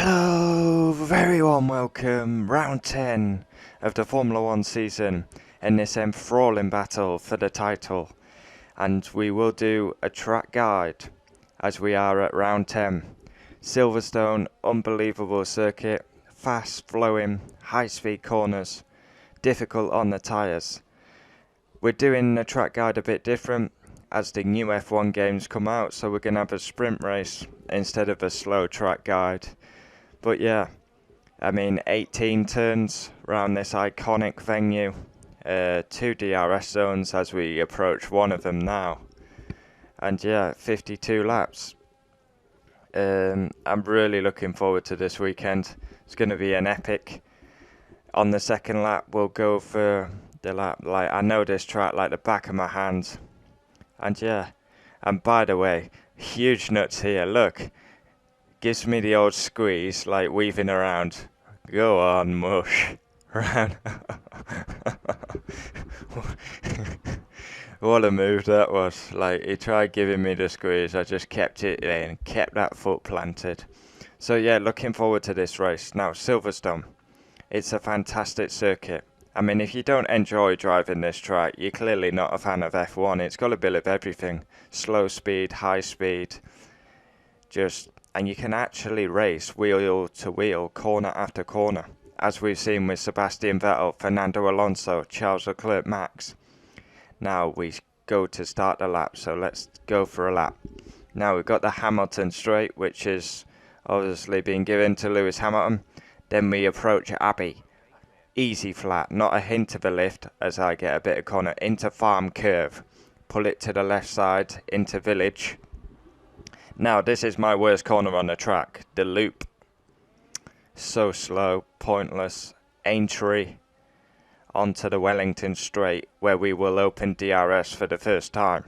Hello, very warm welcome, round 10 of the Formula 1 season in this enthralling battle for the title. And we will do a track guide as we are at round 10. Silverstone, unbelievable circuit, fast flowing, high speed corners, difficult on the tyres. We're doing the track guide a bit different as the new F1 games come out, so we're going to have a sprint race instead of a slow track guide. But yeah, I mean 18 turns around this iconic venue, 2 DRS zones as we approach one of them now, and yeah, 52 laps. I'm really looking forward to this weekend. It's going to be an epic. On the second lap we'll go for the lap, like I know this track like the back of my hand. And yeah, and by the way, huge nuts here, look. Gives me the old squeeze, like weaving around. Go on, mush. Round. What a move that was. Like, he tried giving me the squeeze, I just kept it in, kept that foot planted. So yeah, looking forward to this race. Now, Silverstone. It's a fantastic circuit. I mean, if you don't enjoy driving this track, you're clearly not a fan of F1. It's got a bit of everything. Slow speed, high speed. And you can actually race wheel to wheel, corner after corner, as we've seen with Sebastian Vettel, Fernando Alonso, Charles Leclerc, Max. Now we go to start the lap, so let's go for a lap. Now we've got the Hamilton straight, which is obviously being given to Lewis Hamilton. Then we approach Abbey. Easy flat, not a hint of a lift, as I get a bit of corner, into farm curve. Pull it to the left side, into village. Now, this is my worst corner on the track, the loop. So slow, pointless, Aintree onto the Wellington straight, where we will open DRS for the first time.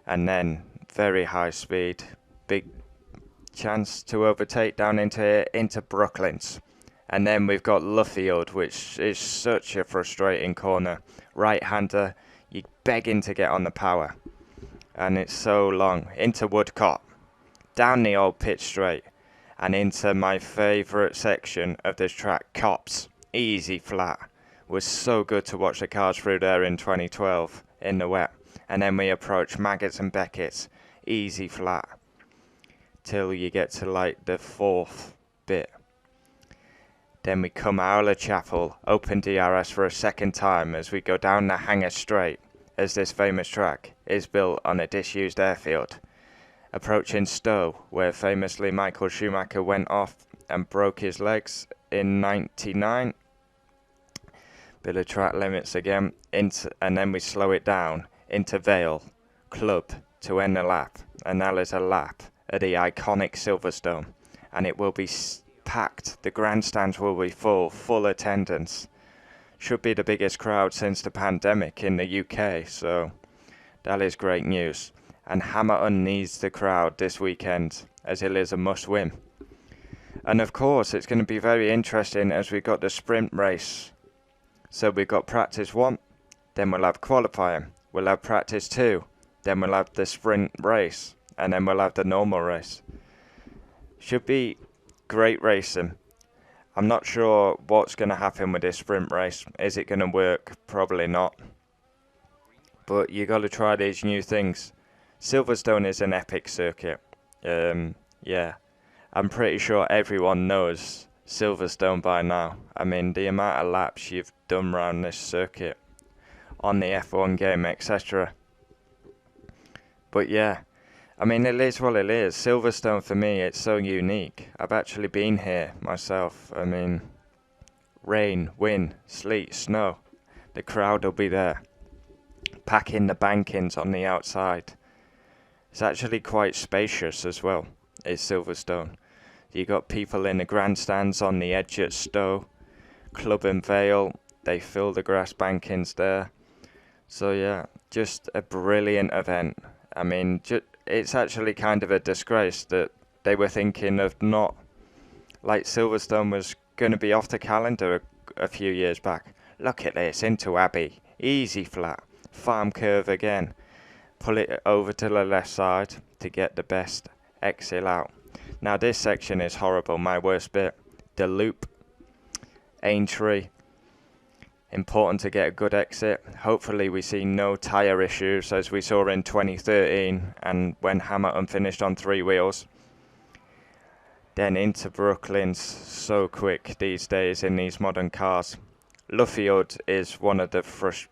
And then, very high speed, big chance to overtake down into Brooklands. And then we've got Luffield, which is such a frustrating corner. Right-hander, you're begging to get on the power. And it's so long, into Woodcott, down the old pit straight, and into my favourite section of this track, Copse, easy flat. Was so good to watch the cars through there in 2012, in the wet. And then we approach Maggots and Beckett's, easy flat, till you get to like the fourth bit. Then we come Aula Chapel, open DRS for a second time as we go down the Hangar Straight, as this famous track is built on a disused airfield. Approaching Stowe, where famously Michael Schumacher went off and broke his legs in '99. Bit of track limits again, and then we slow it down into Vale Club to end the lap. And that is a lap at the iconic Silverstone, and it will be packed. The grandstands will be full attendance. Should be the biggest crowd since the pandemic in the UK, so that is great news. And Hamilton needs the crowd this weekend, as it is a must-win. And of course, it's going to be very interesting as we've got the sprint race. So we've got practice 1, then we'll have qualifying, we'll have practice 2, then we'll have the sprint race, and then we'll have the normal race. Should be great racing. I'm not sure what's going to happen with this sprint race. Is it going to work? Probably not. But you got to try these new things. Silverstone is an epic circuit. Yeah, I'm pretty sure everyone knows Silverstone by now. I mean, the amount of laps you've done around this circuit on the F1 game, etc. But yeah, I mean, it is what it is. Silverstone, for me, it's so unique. I've actually been here myself. I mean, rain, wind, sleet, snow. The crowd will be there. Packing the bankings on the outside. It's actually quite spacious as well, is Silverstone. You got people in the grandstands on the edge at Stowe. Club and Vale, they fill the grass bankings there. So yeah, just a brilliant event. I mean, it's actually kind of a disgrace that they were thinking of not, like Silverstone was going to be off the calendar a few years back. Look at this, into Abbey, easy flat, farm curve again. Pull it over to the left side to get the best exit out. Now this section is horrible, my worst bit. The loop, Aintree. Important to get a good exit. Hopefully we see no tyre issues as we saw in 2013 and when Hamilton finished on 3 wheels. Then into Brooklyn's so quick these days in these modern cars. Luffield is one of the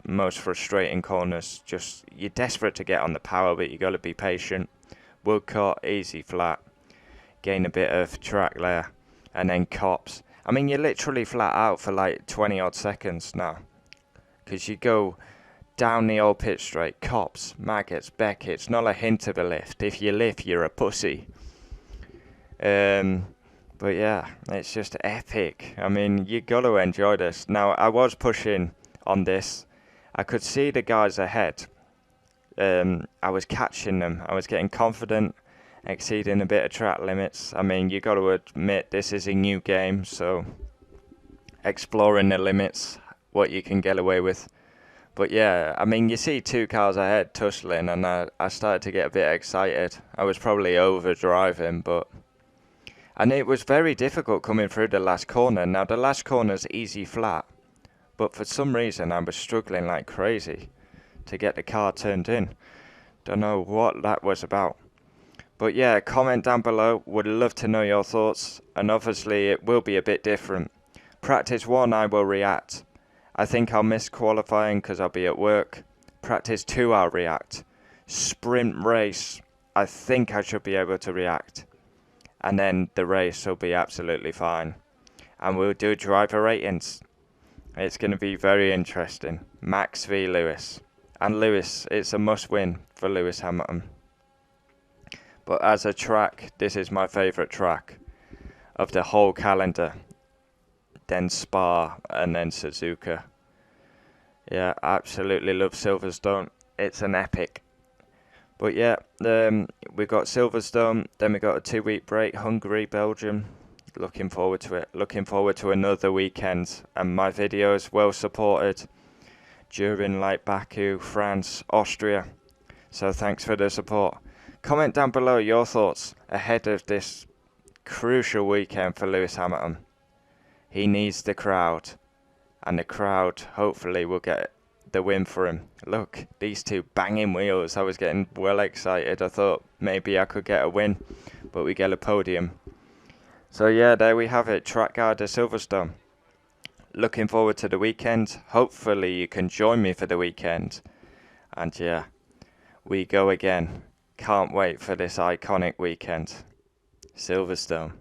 most frustrating corners. Just, you're desperate to get on the power, but you got to be patient. Woodcote, easy flat. Gain a bit of track there. And then Copse. I mean, you're literally flat out for like 20 odd seconds now. Because you go down the old pit straight. Copse, Maggots, Beckett's, not a hint of a lift. If you lift, you're a pussy. But yeah, it's just epic. I mean, you got to enjoy this. Now, I was pushing on this. I could see the guys ahead. I was catching them. I was getting confident, exceeding a bit of track limits. I mean, you got to admit this is a new game, so exploring the limits, what you can get away with. But yeah, I mean, you see 2 cars ahead tussling, and I started to get a bit excited. I was probably overdriving, and it was very difficult coming through the last corner. Now, the last corner's easy flat, but for some reason I was struggling like crazy to get the car turned in. Don't know what that was about. But yeah, comment down below. Would love to know your thoughts, and obviously it will be a bit different. Practice 1 I will react. I think I'll miss qualifying because I'll be at work. Practice 2 I'll react. Sprint race, I think I should be able to react. And then the race will be absolutely fine. And we'll do driver ratings. It's going to be very interesting. Max v Lewis. And Lewis, it's a must win for Lewis Hamilton. But as a track, this is my favourite track of the whole calendar. Then Spa and then Suzuka. Yeah, absolutely love Silverstone. It's an epic. But yeah, we got Silverstone, then we got a 2-week break, Hungary, Belgium. Looking forward to it. Looking forward to another weekend. And my videos well supported during like Baku, France, Austria. So thanks for the support. Comment down below your thoughts ahead of this crucial weekend for Lewis Hamilton. He needs the crowd. And the crowd hopefully will get the win for him. Look, these 2 banging wheels. I was getting well excited. I thought maybe I could get a win, but we get a podium. So yeah, there we have it. Track guide of Silverstone. Looking forward to the weekend. Hopefully you can join me for the weekend. And yeah, we go again. Can't wait for this iconic weekend. Silverstone.